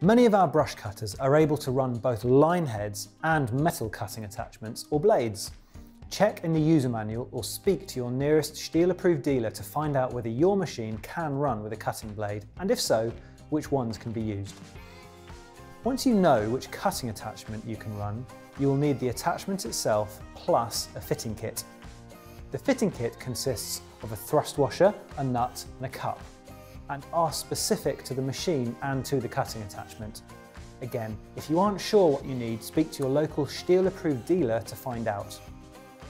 Many of our brush cutters are able to run both line heads and metal cutting attachments or blades. Check in the user manual or speak to your nearest STIHL approved dealer to find out whether your machine can run with a cutting blade, and if so, which ones can be used. Once you know which cutting attachment you can run, you will need the attachment itself plus a fitting kit. The fitting kit consists of a thrust washer, a nut and a cup, and are specific to the machine and to the cutting attachment. Again, if you aren't sure what you need, speak to your local STIHL approved dealer to find out.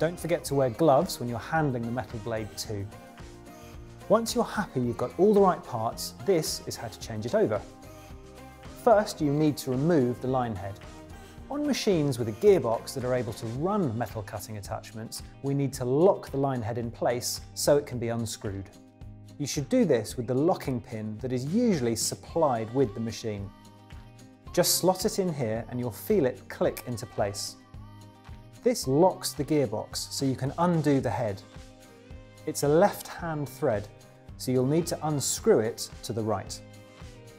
Don't forget to wear gloves when you're handling the metal blade too. Once you're happy you've got all the right parts, this is how to change it over. First, you need to remove the line head. On machines with a gearbox that are able to run metal cutting attachments, we need to lock the line head in place so it can be unscrewed. You should do this with the locking pin that is usually supplied with the machine. Just slot it in here and you'll feel it click into place. This locks the gearbox so you can undo the head. It's a left-hand thread, so you'll need to unscrew it to the right.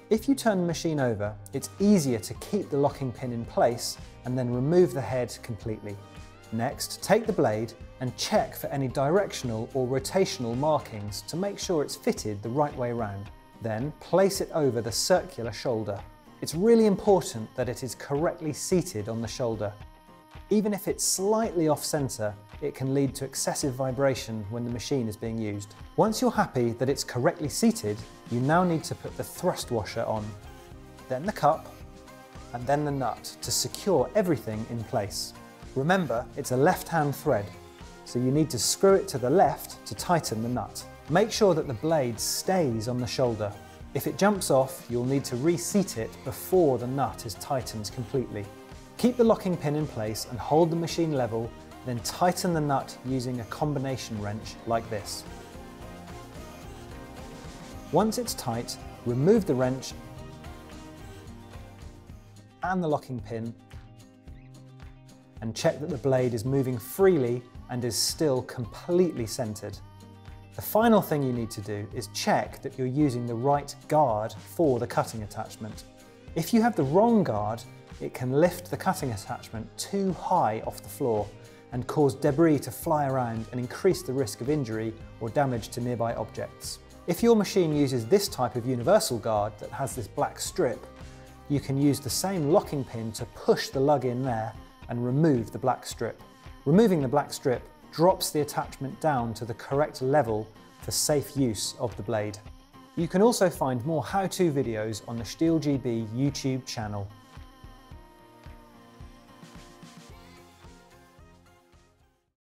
If you turn the machine over, it's easier to keep the locking pin in place and then remove the head completely. Next, take the blade and check for any directional or rotational markings to make sure it's fitted the right way round. Then place it over the circular shoulder. It's really important that it is correctly seated on the shoulder. Even if it's slightly off center, it can lead to excessive vibration when the machine is being used. Once you're happy that it's correctly seated, you now need to put the thrust washer on, then the cup, and then the nut to secure everything in place. Remember, it's a left-hand thread, so you need to screw it to the left to tighten the nut. Make sure that the blade stays on the shoulder. If it jumps off, you'll need to reseat it before the nut is tightened completely. Keep the locking pin in place and hold the machine level, then tighten the nut using a combination wrench like this. Once it's tight, remove the wrench and the locking pin and check that the blade is moving freely and is still completely centered. The final thing you need to do is check that you're using the right guard for the cutting attachment. If you have the wrong guard, it can lift the cutting attachment too high off the floor and cause debris to fly around and increase the risk of injury or damage to nearby objects. If your machine uses this type of universal guard that has this black strip, you can use the same locking pin to push the lug in there and remove the black strip. Removing the black strip drops the attachment down to the correct level for safe use of the blade. You can also find more how-to videos on the STIHL GB YouTube channel.